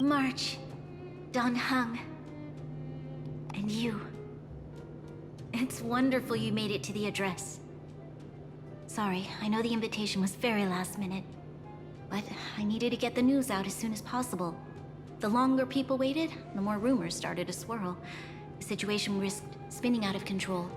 March, Don Hung, and you. It's wonderful you made it to the address. Sorry, I know the invitation was very last minute, but I needed to get the news out as soon as possible. The longer people waited, the more rumors started to swirl. The situation risked spinning out of control.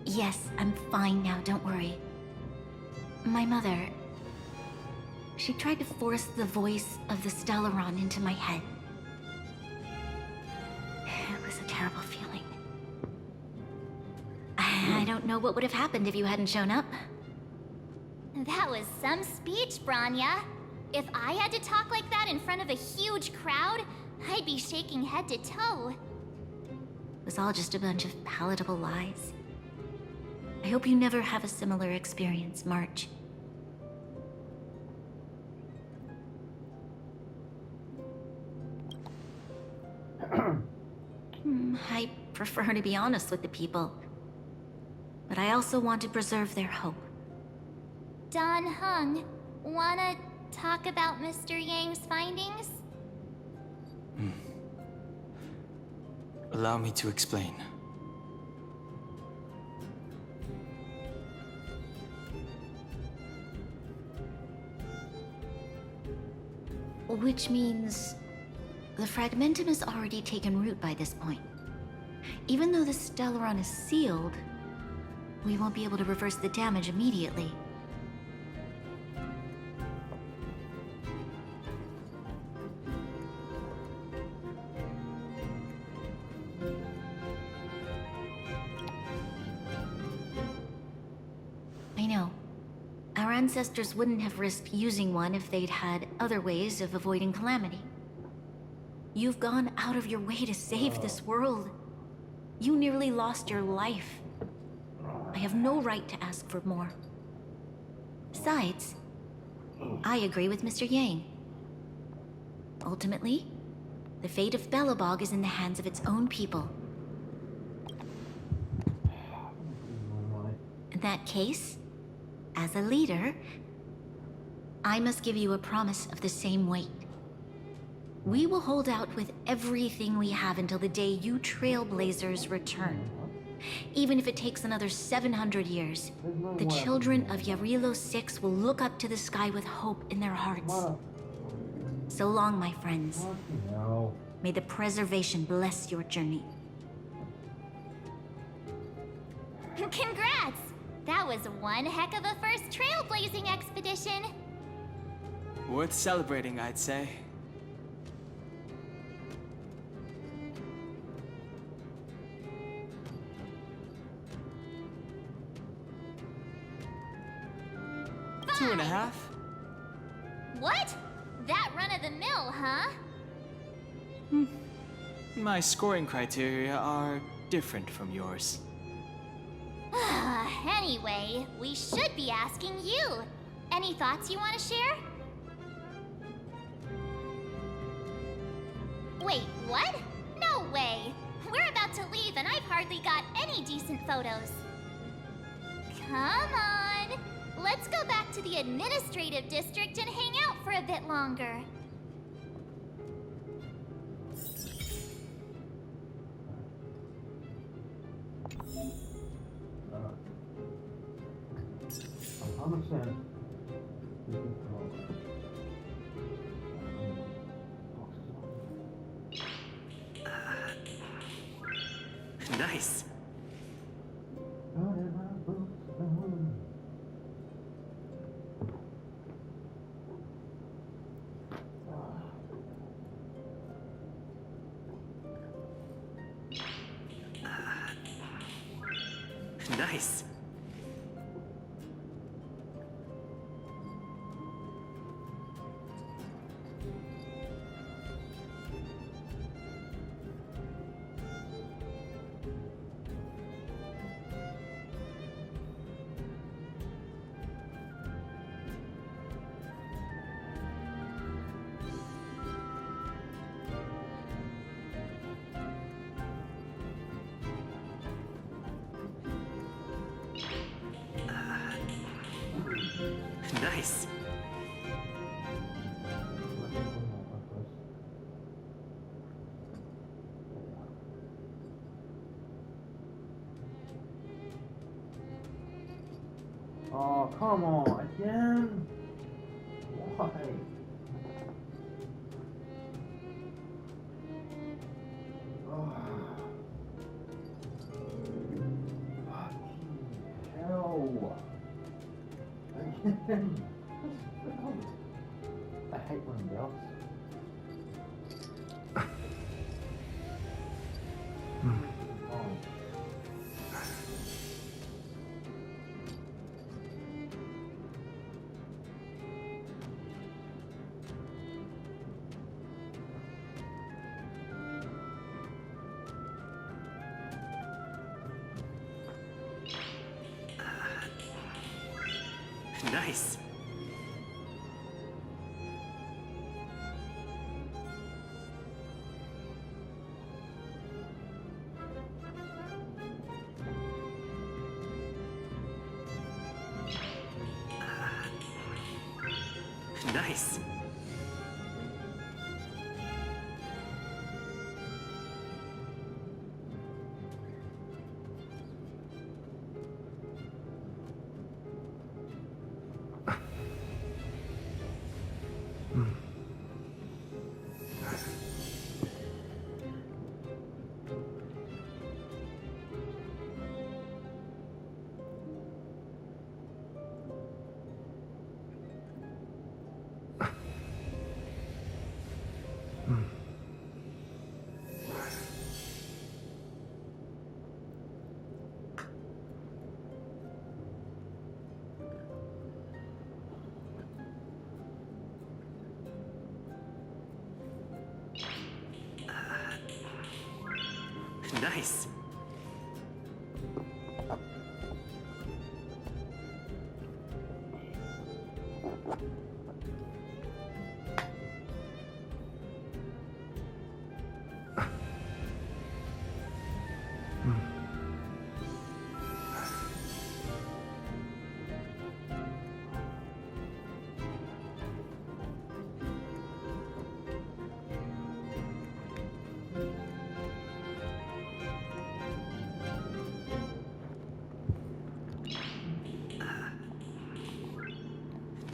Yes, I'm fine now, don't worry. My mother... she tried to force the voice of the Stellaron into my head. It was a terrible feeling. I don't know what would have happened if you hadn't shown up. That was some speech, Branya. If I had to talk like that in front of a huge crowd, I'd be shaking head to toe. It was all just a bunch of palatable lies. I hope you never have a similar experience, March. I prefer to be honest with the people, but I also want to preserve their hope. Don Hung, wanna talk about Mr. Yang's findings? Allow me to explain. Which means the fragmentum has already taken root by this point. Even though the Stellaron is sealed, we won't be able to reverse the damage immediately. I know. Our ancestors wouldn't have risked using one if they'd had other ways of avoiding calamity. You've gone out of your way to save this world. You nearly lost your life. I have no right to ask for more. Besides, I agree with Mr. Yang. Ultimately, the fate of Belobog is in the hands of its own people. In that case, as a leader, I must give you a promise of the same weight. We will hold out with everything we have until the day you Trailblazers return. Even if it takes another 700 years, the children of Yarilo 6 will look up to the sky with hope in their hearts. So long, my friends. May the preservation bless your journey. Congrats! That was one heck of a first trailblazing expedition. Worth celebrating, I'd say. Fine. 2.5. What? That run-of-the-mill, huh? My scoring criteria are different from yours. Anyway, we should be asking you. Any thoughts you want to share? Wait, what? No way! We're about to leave and I've hardly got any decent photos. Come on! Let's go back to the administrative district and hang out for a bit longer. Nice. Nice. Nice. Oh, come on, again? Why? Oh. Fucking hell. Again. I hate when it else. Oh. Nice. Nice. Nice.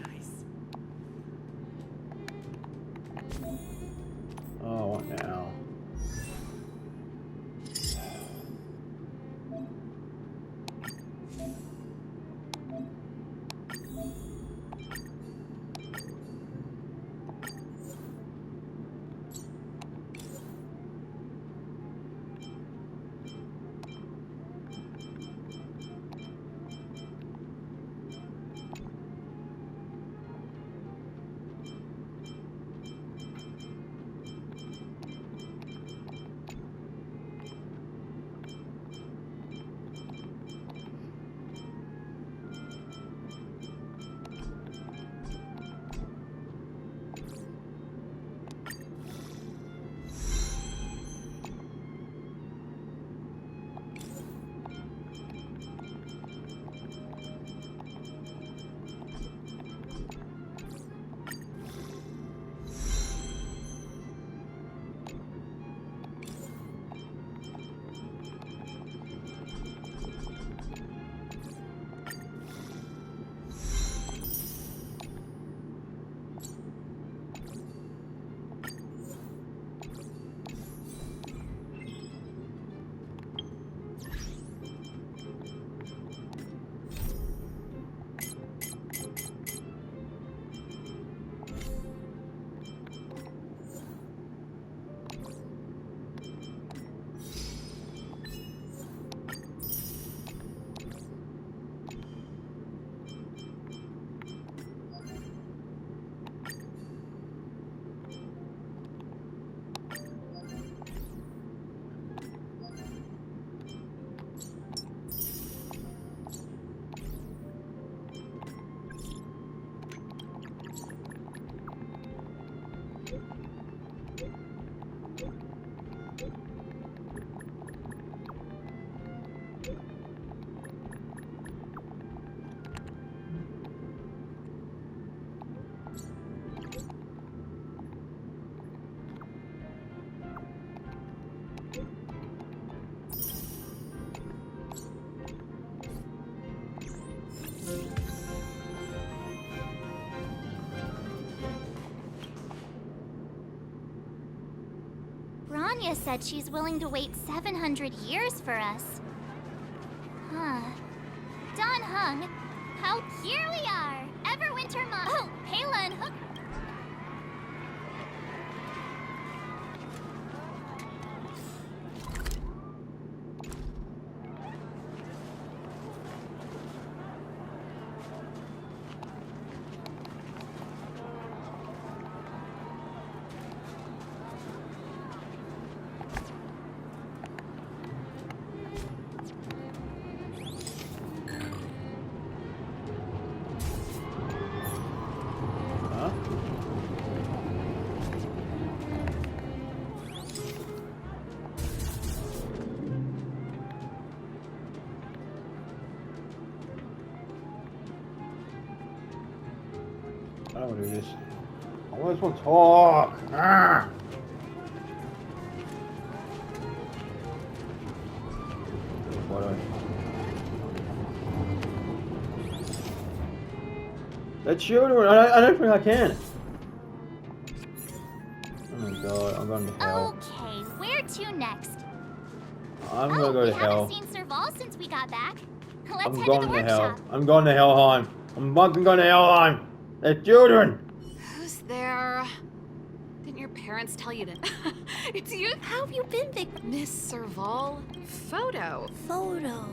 Nice. Anya said she's willing to wait 700 years for us. Huh. Don Hung, how here we are! Everwinter Mom. Oh, Pela and Hook. I don't want to do this. I just want to talk. Ah. Photo. The children. I don't think I can. Oh my god, I'm going to hell. Okay, where to next? I'm gonna go to we hell. haven't seen Serval since we got back. Let's I'm head to going the to workshop. hell. I'm going to Helheim. I'm fucking going to Helheim. The children. Who's there? Didn't your parents tell you to? It's you. How have you been, Vic? Miss Serval. Photo. Photo.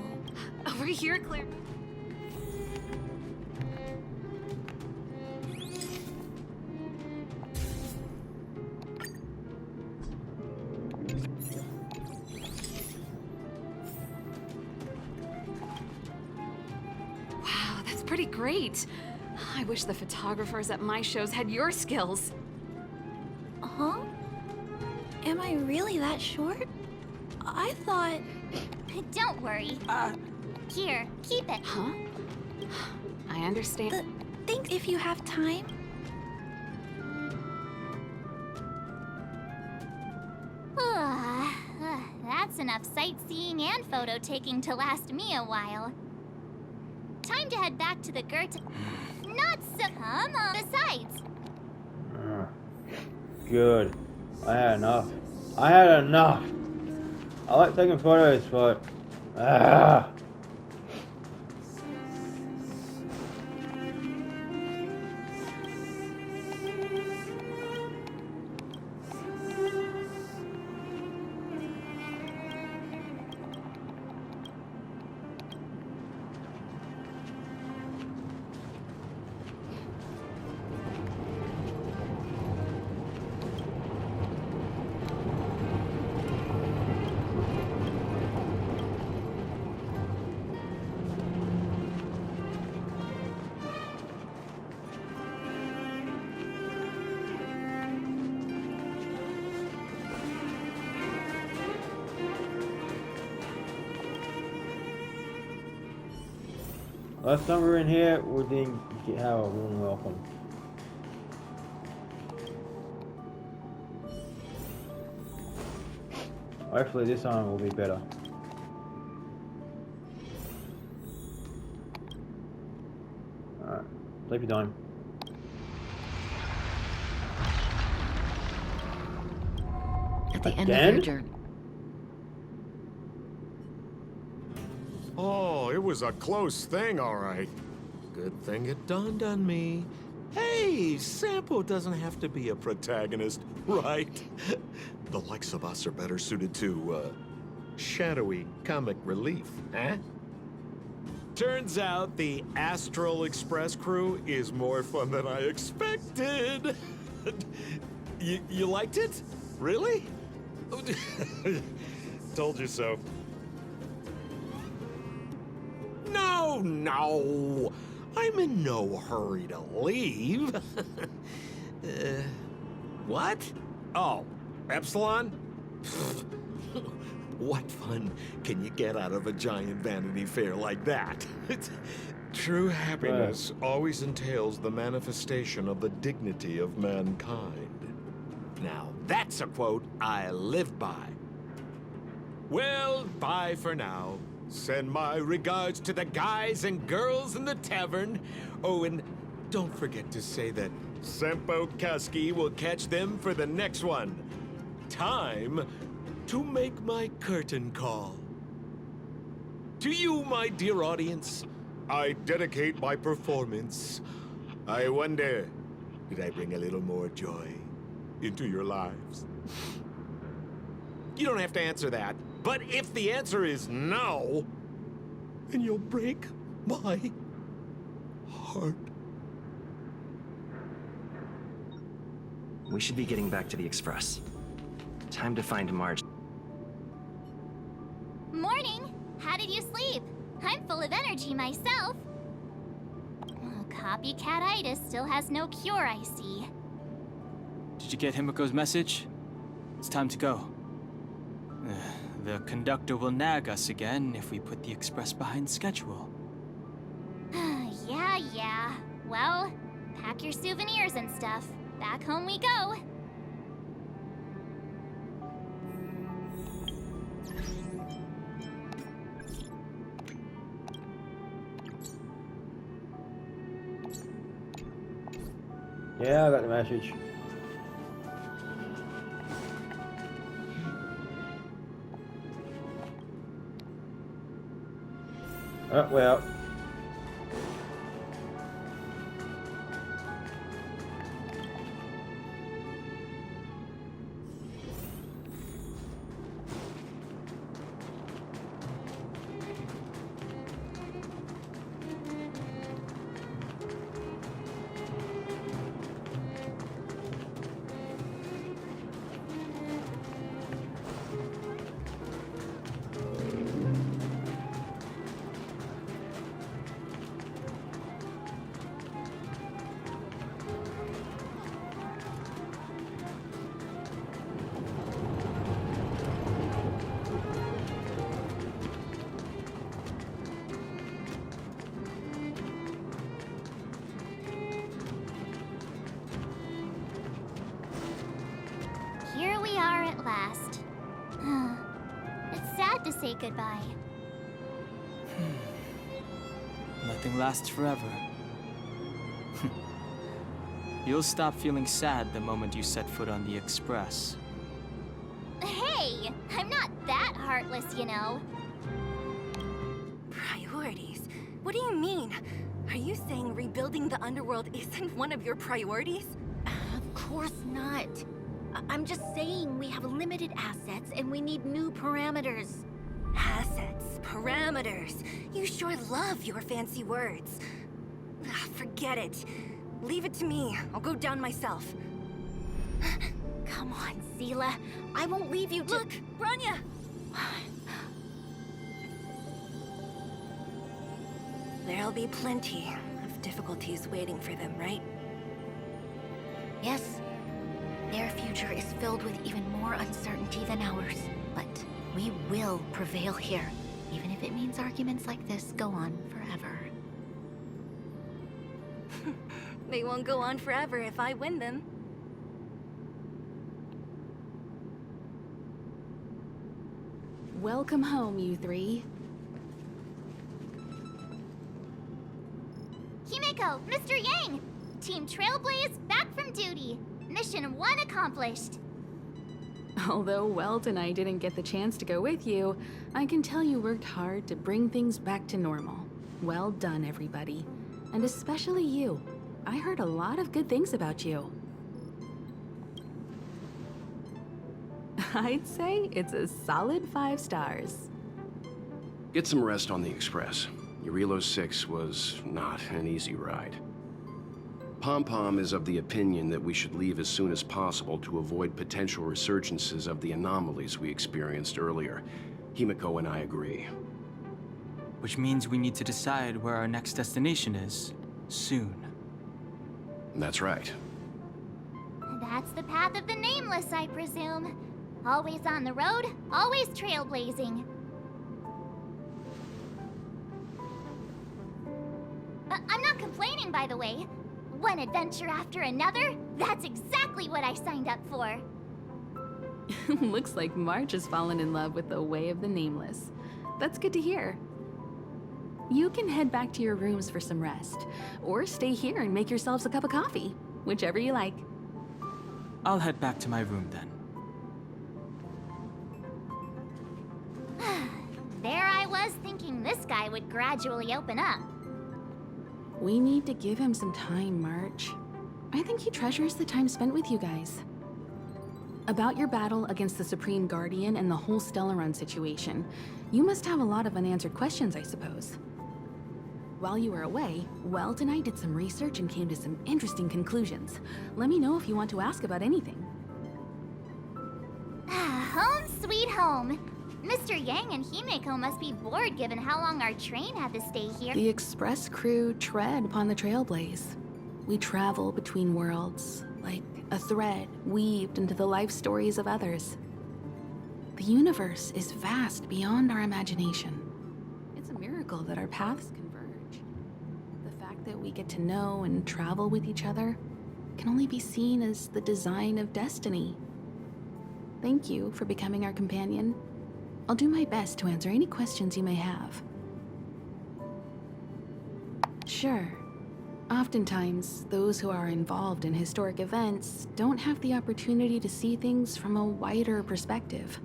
Over here, Claire. Wow, that's pretty great. I wish the photographers at my shows had your skills. Huh? Am I really that short? I thought... Don't worry. Here, keep it. Huh? I understand. Thanks if you have time. That's enough sightseeing and photo taking to last me a while. Time to head back to the Goethe. Not so. Come on. Besides, Good. I had enough. I had enough. I like taking photos, but... Ah. Last time we were in here, we didn't get have a warm welcome. Hopefully this time will be better. Alright, sleepy time. At the end of Again? your journey. Oh, it was a close thing, all right. Good thing it dawned on me. Hey, Sampo doesn't have to be a protagonist, right? The likes of us are better suited to, shadowy comic relief, eh? Turns out the Astral Express crew is more fun than I expected. You liked it? Really? Told you so. No! I'm in no hurry to leave. What? Oh, Epsilon? What fun can you get out of a giant Vanity Fair like that? True happiness always entails the manifestation of the dignity of mankind. Now, that's a quote I live by. Well, bye for now. Send my regards to the guys and girls in the tavern. Oh, and don't forget to say that Sempo Kasky will catch them for the next one. Time to make my curtain call. To you, my dear audience, I dedicate my performance. I wonder, did I bring a little more joy into your lives? You don't have to answer that, but if the answer is no, then you'll break my heart. We should be getting back to the Express. Time to find Marge. Morning! How did you sleep? I'm full of energy myself. Oh, copycat-itis still has no cure, I see. Did you get Himiko's message? It's time to go. The conductor will nag us again if we put the express behind schedule. Yeah. Well, pack your souvenirs and stuff. Back home we go. Yeah, I got the message. Oh, well. Here we are at last. It's sad to say goodbye. Nothing lasts forever. You'll stop feeling sad the moment you set foot on the express. Hey! I'm not that heartless, you know. Priorities? What do you mean? Are you saying rebuilding the underworld isn't one of your priorities? Of course not. I'm just saying we have limited assets and we need new parameters. Assets, parameters. You sure love your fancy words. Forget it. Leave it to me. I'll go down myself. Come on, Seela. I won't leave you to— Look, Branya! There'll be plenty of difficulties waiting for them, right? Yes. Their future is filled with even more uncertainty than ours. But we will prevail here, even if it means arguments like this go on forever. They won't go on forever if I win them. Welcome home, you three. Himiko, Mr. Yang! Team Trailblaze back from duty. Mission 1 accomplished. Although Welt and I didn't get the chance to go with you, I can tell you worked hard to bring things back to normal. Well done, everybody. And especially you. I heard a lot of good things about you. I'd say it's a solid 5 stars. Get some rest on the Express. Eurilo 6 was not an easy ride. Pom-Pom is of the opinion that we should leave as soon as possible to avoid potential resurgences of the anomalies we experienced earlier. Himiko and I agree. Which means we need to decide where our next destination is, soon. That's right. That's the path of the Nameless, I presume. Always on the road, always trailblazing. I'm not complaining, by the way. One adventure after another, that's exactly what I signed up for. Looks like Marge has fallen in love with the way of the Nameless. That's good to hear. You can head back to your rooms for some rest, or stay here and make yourselves a cup of coffee, whichever you like. I'll head back to my room then. Honkai would gradually open up. We need to give him some time, March. I think he treasures the time spent with you guys. About your battle against the Supreme Guardian and the whole Stellaron situation, you must have a lot of unanswered questions, I suppose. While you were away, Welt and I did some research and came to some interesting conclusions. Let me know if you want to ask about anything. Home sweet home. Mr. Yang and Himeko must be bored given how long our train had to stay here. The Express crew tread upon the trailblaze. We travel between worlds, like a thread weaved into the life stories of others. The universe is vast beyond our imagination. It's a miracle that our paths converge. The fact that we get to know and travel with each other can only be seen as the design of destiny. Thank you for becoming our companion. I'll do my best to answer any questions you may have. Sure. Oftentimes, those who are involved in historic events don't have the opportunity to see things from a wider perspective.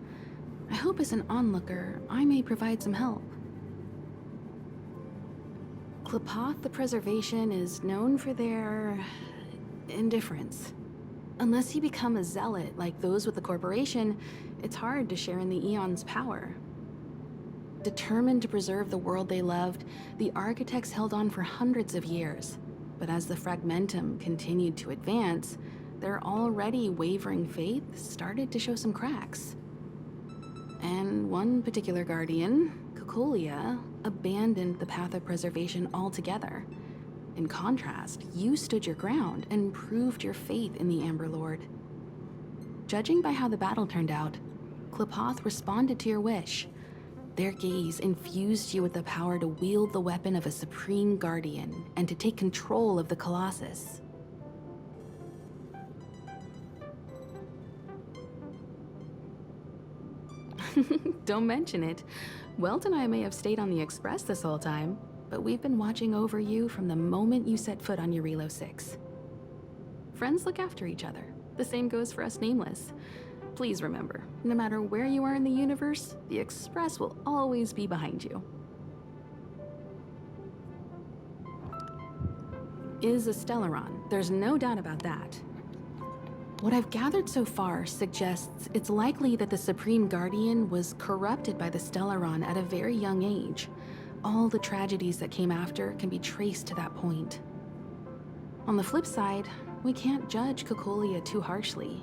I hope as an onlooker, I may provide some help. Klapoth the Preservation is known for their indifference. Unless you become a zealot like those with the corporation, it's hard to share in the Eon's power. Determined to preserve the world they loved, the architects held on for hundreds of years. But as the Fragmentum continued to advance, their already wavering faith started to show some cracks. And one particular guardian, Cocolia, abandoned the path of preservation altogether. In contrast, you stood your ground and proved your faith in the Amber Lord. Judging by how the battle turned out, Klapoth responded to your wish. Their gaze infused you with the power to wield the weapon of a supreme guardian and to take control of the Colossus. Don't mention it. Welt and I may have stayed on the Express this whole time, but we've been watching over you from the moment you set foot on Eurilo 6. Friends look after each other. The same goes for us Nameless. Please remember, no matter where you are in the universe, the Express will always be behind you. Is a Stellaron, there's no doubt about that. What I've gathered so far suggests it's likely that the Supreme Guardian was corrupted by the Stellaron at a very young age. All the tragedies that came after can be traced to that point. On the flip side, we can't judge Cocolia too harshly.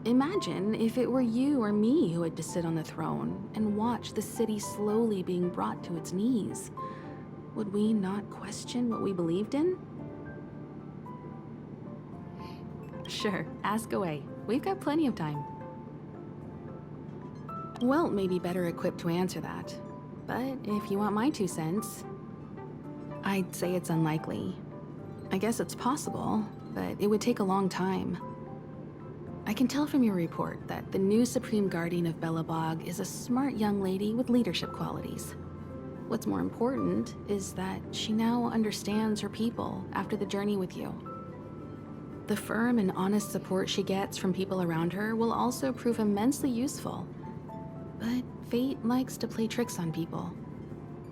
Imagine if it were you or me who had to sit on the throne and watch the city slowly being brought to its knees. Would we not question what we believed in? Sure, ask away. We've got plenty of time. Welt may be better equipped to answer that. But if you want my 2 cents, I'd say it's unlikely. I guess it's possible, but it would take a long time. I can tell from your report that the new Supreme Guardian of Belobog is a smart young lady with leadership qualities. What's more important is that she now understands her people after the journey with you. The firm and honest support she gets from people around her will also prove immensely useful. But fate likes to play tricks on people.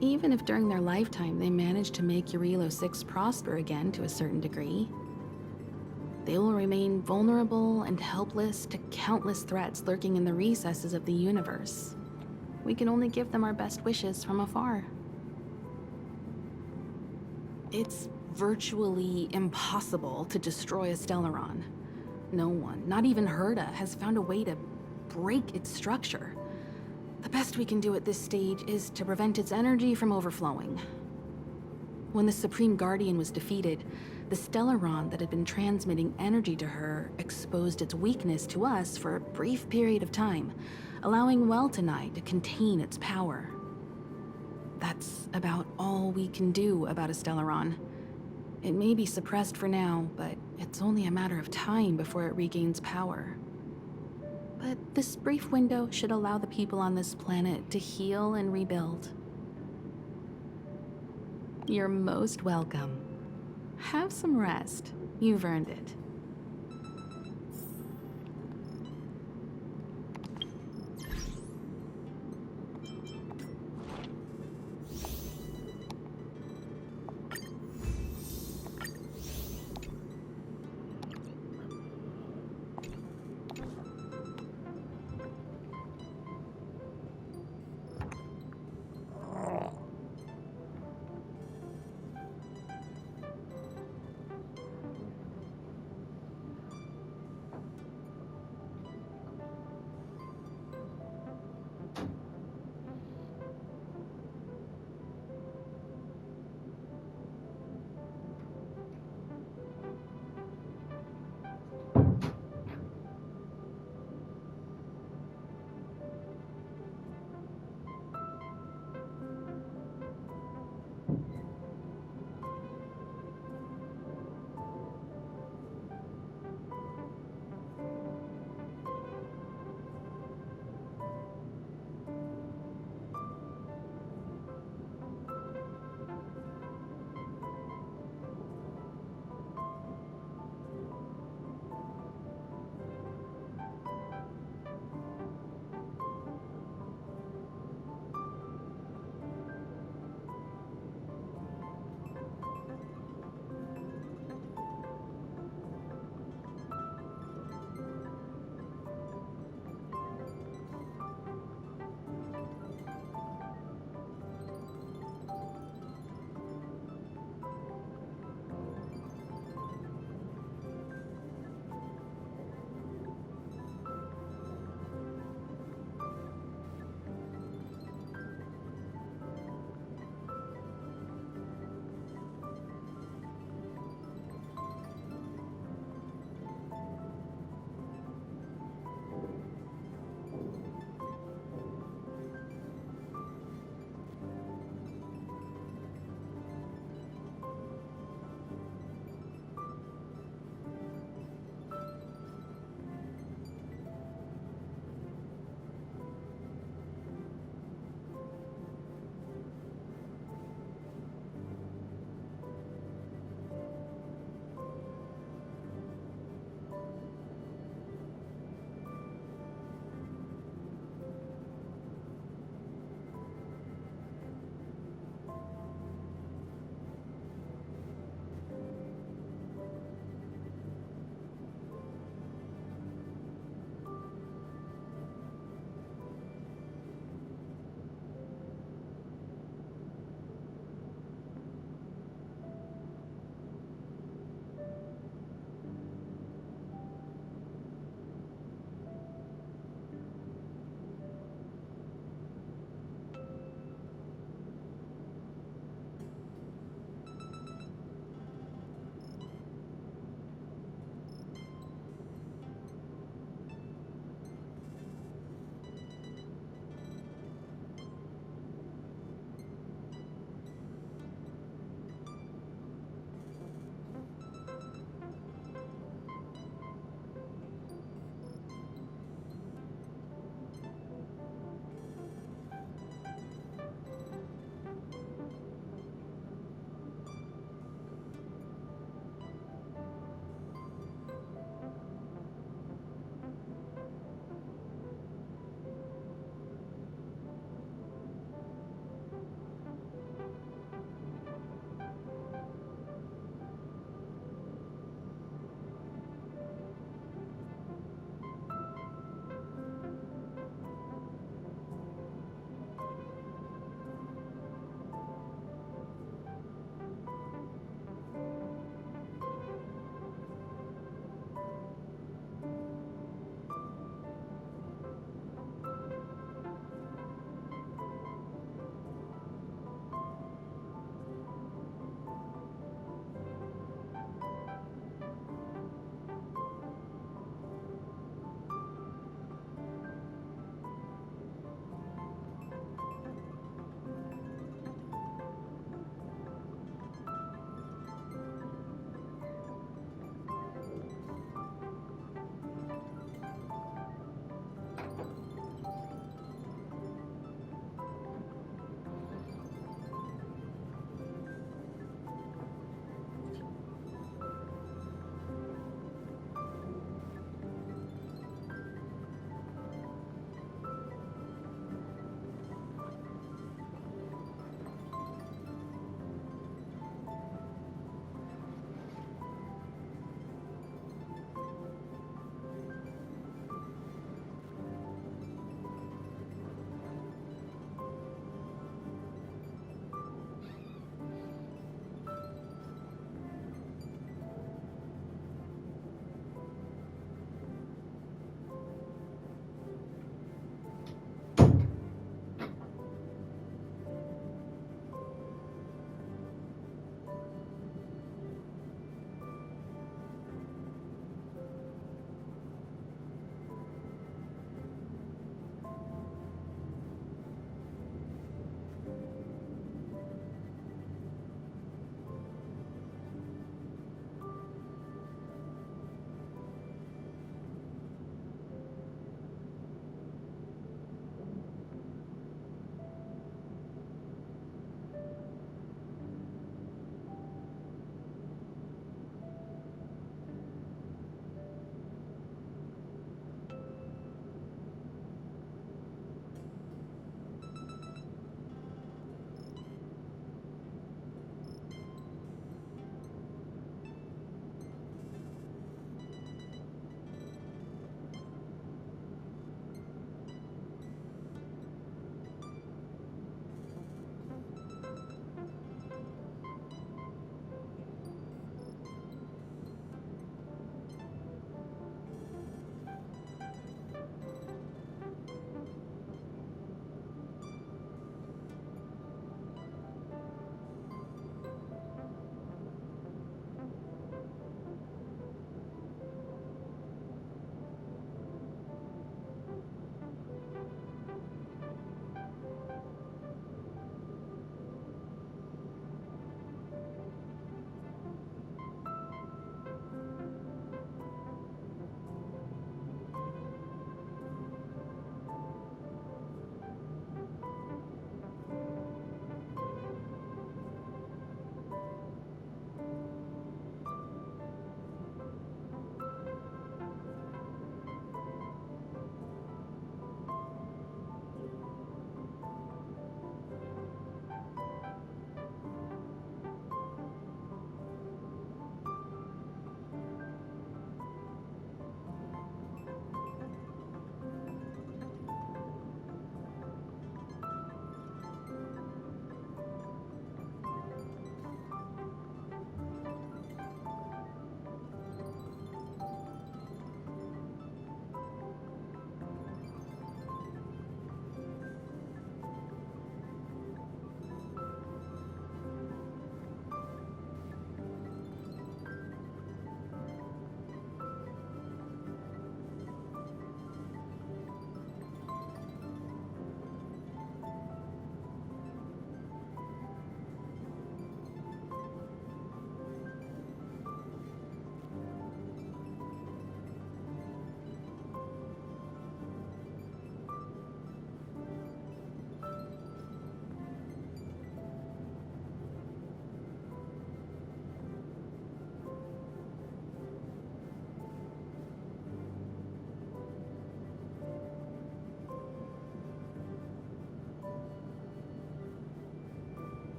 Even if during their lifetime they manage to make Eurilo 6 prosper again to a certain degree, they will remain vulnerable and helpless to countless threats lurking in the recesses of the universe. We can only give them our best wishes from afar. It's virtually impossible to destroy a Stellaron. No one, not even Herta, has found a way to break its structure. The best we can do at this stage is to prevent its energy from overflowing. When the Supreme Guardian was defeated, the Stellaron that had been transmitting energy to her exposed its weakness to us for a brief period of time, allowing Welt and I to contain its power. That's about all we can do about a Stellaron. It may be suppressed for now, but it's only a matter of time before it regains power. But this brief window should allow the people on this planet to heal and rebuild. You're most welcome. Have some rest. You've earned it.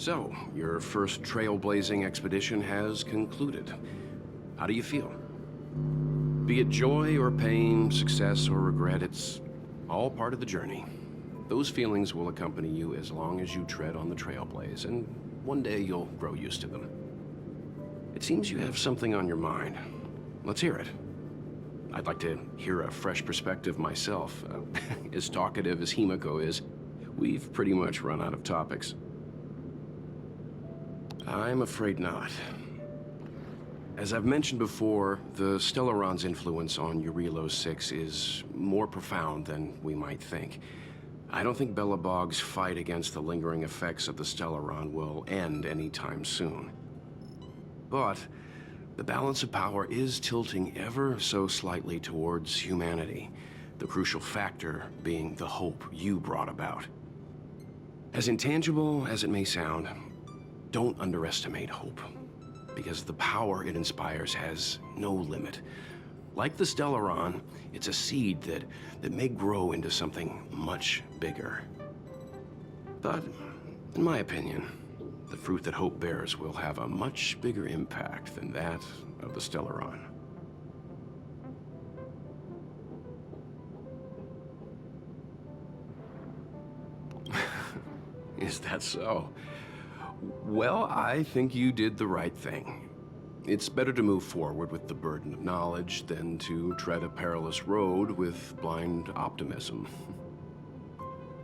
So, your first trailblazing expedition has concluded. How do you feel? Be it joy or pain, success or regret, it's all part of the journey. Those feelings will accompany you as long as you tread on the trailblaze, and one day you'll grow used to them. It seems you have something on your mind. Let's hear it. I'd like to hear a fresh perspective myself. As talkative as Himiko is, we've pretty much run out of topics. I'm afraid not. As I've mentioned before, the Stellaron's influence on Eurilo 6 is more profound than we might think. I don't think Belobog's fight against the lingering effects of the Stellaron will end anytime soon. But the balance of power is tilting ever so slightly towards humanity, the crucial factor being the hope you brought about. As intangible as it may sound, don't underestimate hope, because the power it inspires has no limit. Like the Stellaron, it's a seed that may grow into something much bigger. But, in my opinion, the fruit that hope bears will have a much bigger impact than that of the Stellaron. Is that so? Well, I think you did the right thing. It's better to move forward with the burden of knowledge than to tread a perilous road with blind optimism.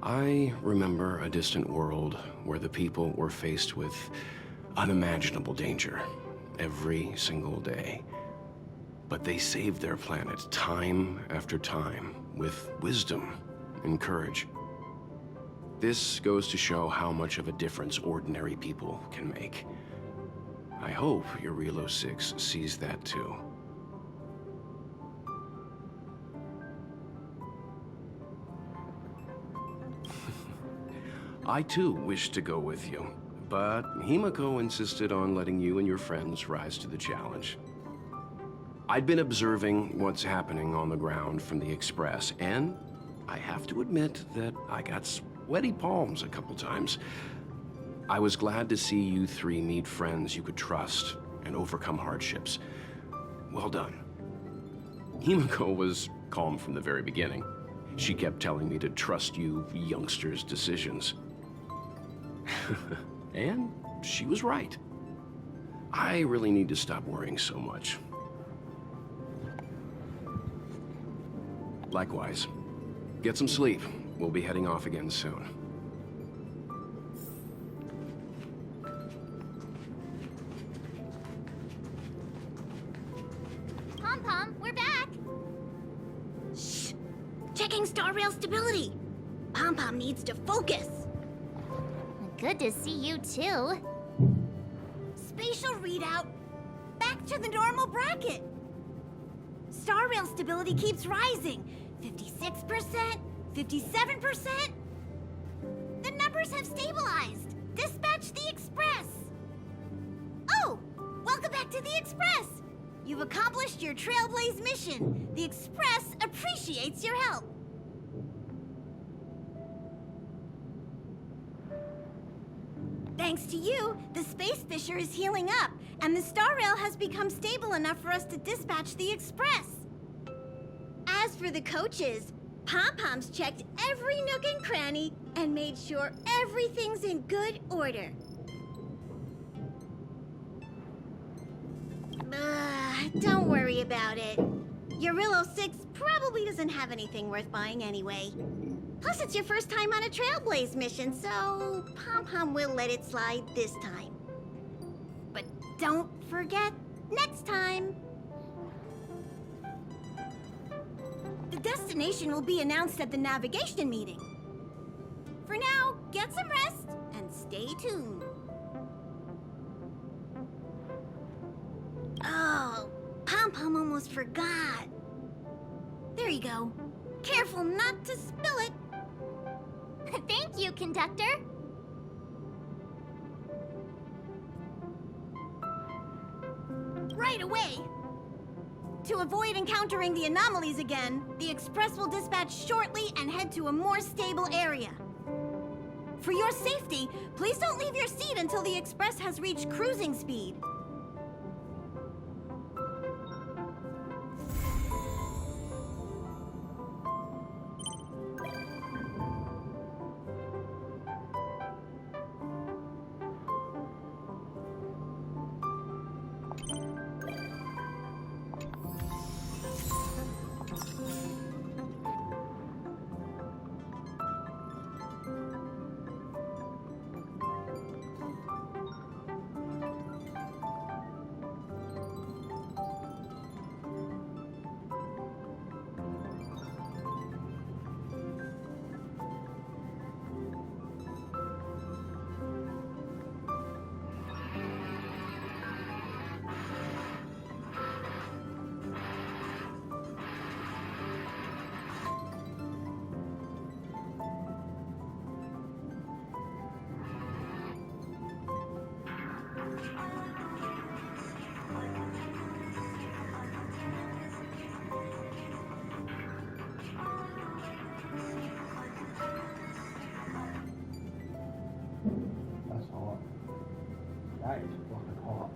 I remember a distant world where the people were faced with unimaginable danger every single day. But they saved their planet time after time with wisdom and courage. This goes to show how much of a difference ordinary people can make. I hope Eurilo 6 sees that too. I too wish to go with you, but Himiko insisted on letting you and your friends rise to the challenge. I'd been observing what's happening on the ground from the Express, and I have to admit that I got sweaty palms a couple times. I was glad to see you three meet friends you could trust and overcome hardships. Well done. Himiko was calm from the very beginning. She kept telling me to trust you youngsters' decisions. And she was right. I really need to stop worrying so much. Likewise. Get some sleep. We'll be heading off again soon. Pom-Pom, we're back! Shh! Checking star rail stability. Pom-Pom needs to focus. Good to see you too. Spatial readout. Back to the normal bracket. Star rail stability keeps rising. 56%, 57%. The numbers have stabilized. Dispatch the Express. Oh, welcome back to the Express. You've accomplished your Trailblaze mission. The Express appreciates your help. Thanks to you, the Space Fisher is healing up, and the Star Rail has become stable enough for us to dispatch the Express. As for the coaches, Pom-Pom's checked every nook and cranny and made sure everything's in good order. Don't worry about it. Eurilo 6 probably doesn't have anything worth buying anyway. Plus, it's your first time on a Trailblaze mission, so Pom-Pom will let it slide this time. But don't forget, next time. The destination will be announced at the navigation meeting. For now, get some rest and stay tuned. Oh, Pom-Pom almost forgot. There you go. Careful not to spill it. Thank you, conductor. Right away. To avoid encountering the anomalies again, the Express will dispatch shortly and head to a more stable area. For your safety, please don't leave your seat until the express has reached cruising speed. That's hot. That is fucking hot.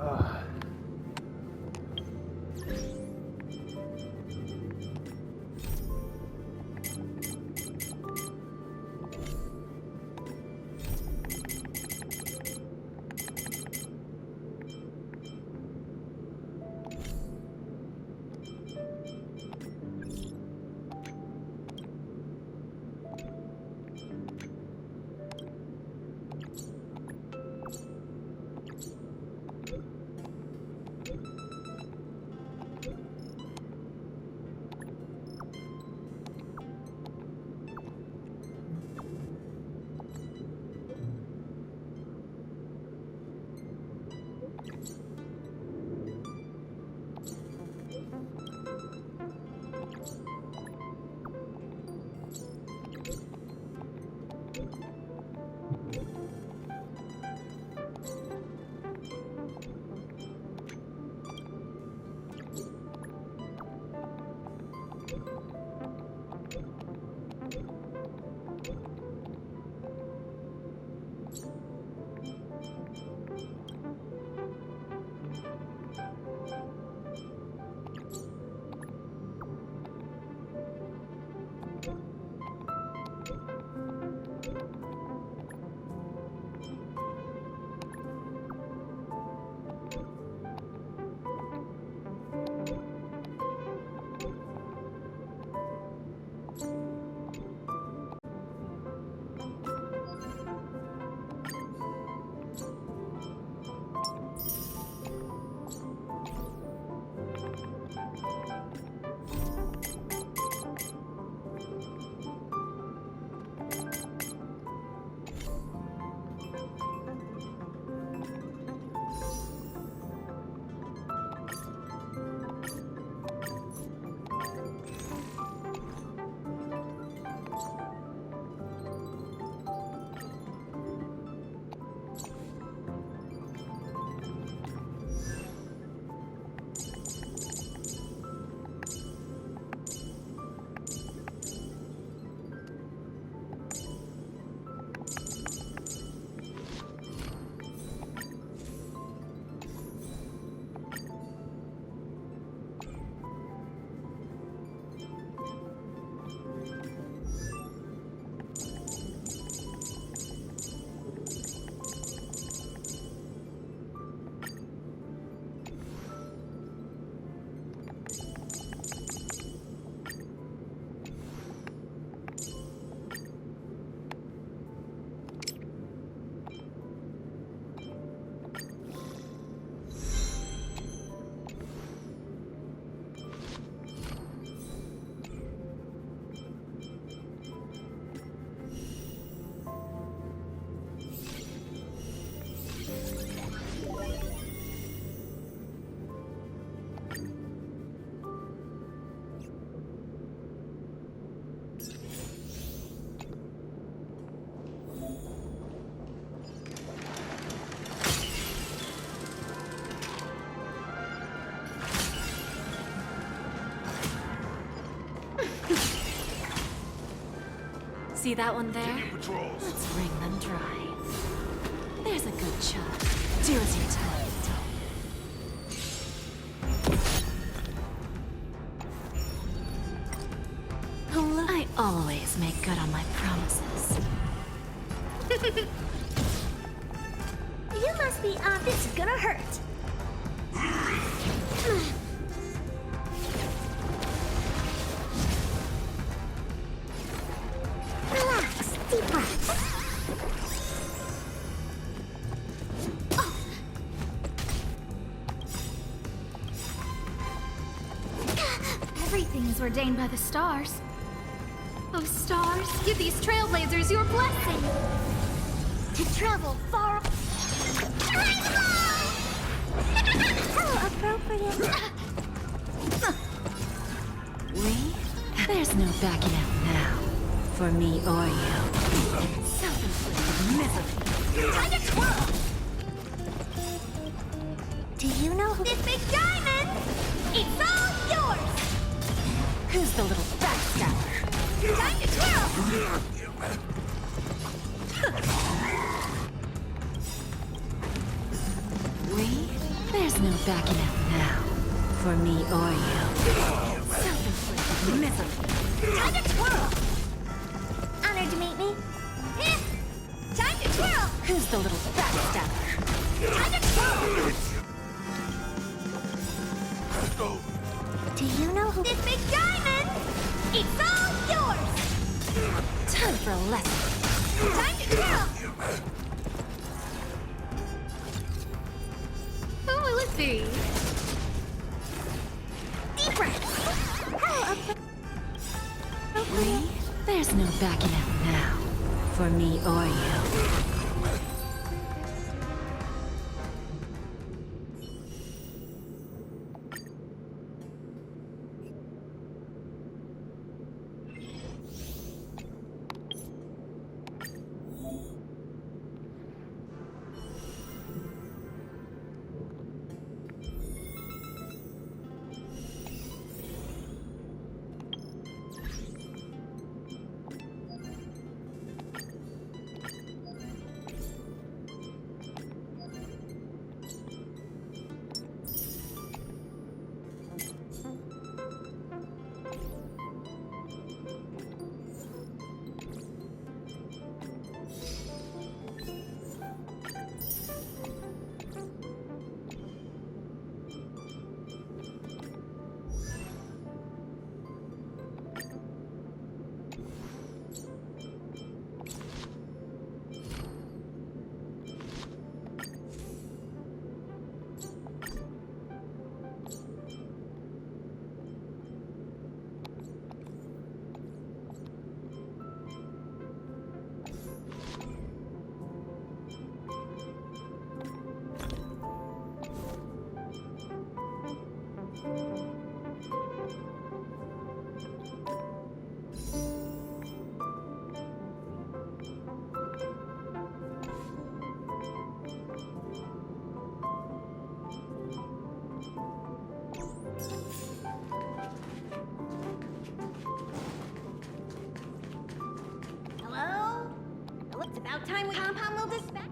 Ugh. See that one there? Let's wring them dry. There's a good shot. Do as you're told. I always make good on my promises. You must be this is gonna hurt. Relax, deep breaths. Everything is ordained by the stars. Oh, stars, give these trailblazers your blessing. To travel far. How appropriate. There's no backing out now. For me or you. Self-inflicted misery. Time to twirl. Do you know who this big diamond? It's all yours. Who's the little backstabber? Time to twirl. There's no backing out now. For me or you. Self-inflicted misery. Time to twirl. Honored to meet me. Time to twirl. Who's the little backstabber? Time to twirl. Do you know who this big diamond? It's all yours. Time for a lesson. Time to twirl. Who will it be? Deep breath. How There's no backing out now. For me or you. Hello? Well, it's about time we compound will dispatch.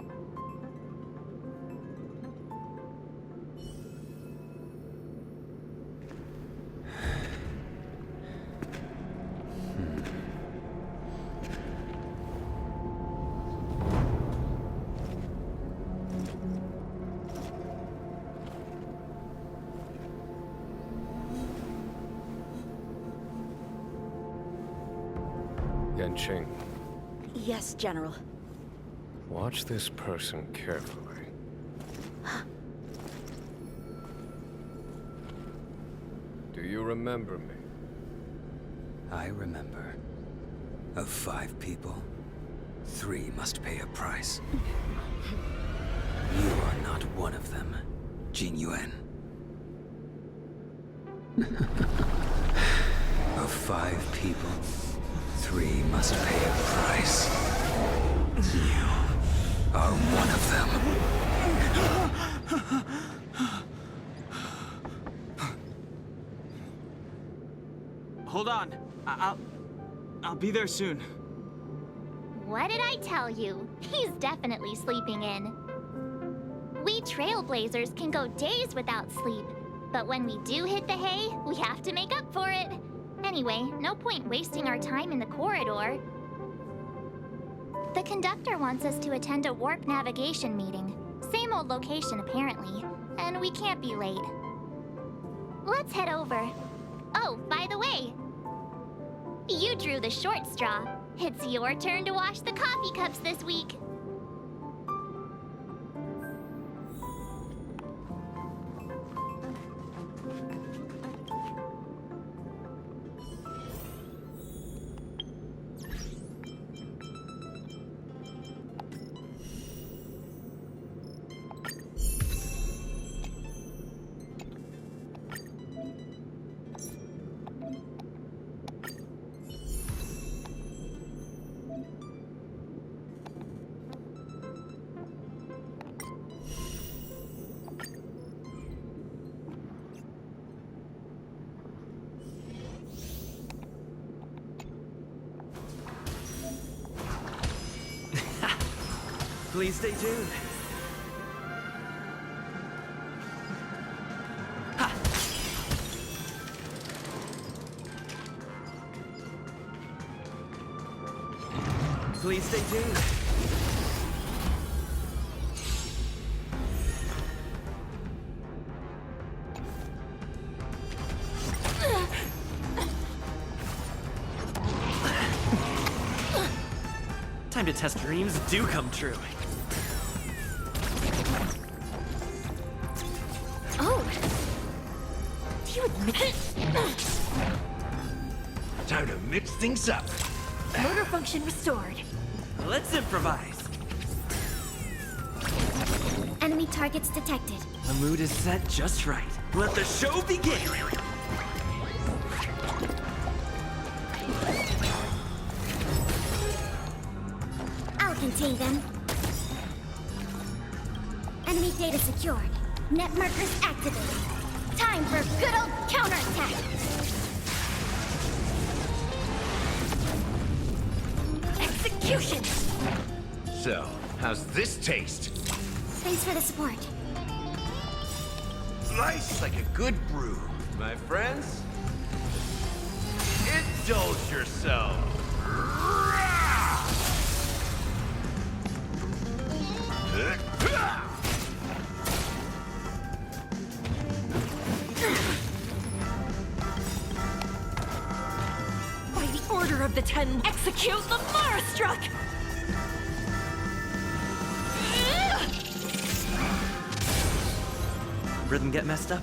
Yanqing, Yes, General. watch this person carefully. Do you remember me? I remember. Of 5 people, 3 must pay a price. You are not one of them, Jin Yuan. Of 5 people, 3 must pay a price. You are one of them. Hold on. I'll be there soon. What did I tell you? He's definitely sleeping in. We trailblazers can go days without sleep, but when we do hit the hay, we have to make up for it. Anyway, no point wasting our time in the corridor. The conductor wants us to attend a warp navigation meeting. Same old location, apparently, and we can't be late. Let's head over. Oh, by the way, you drew the short straw. It's your turn to wash the coffee cups this week. Please stay tuned. Ha! Please stay tuned. Time to test dreams do come true. Oh! Do you admit it? Time to mix things up. Motor function restored. Let's improvise. Enemy targets detected. The mood is set just right. Let the show begin! I'll contain them. Enemy data secured. Net markers activated. Time for good old counterattack! Execution! So, how's this taste? Thanks for the support. Nice like a good brew. My friends, indulge yourself. By the order of the Ten, execute the Marastruck! Rhythm get messed up?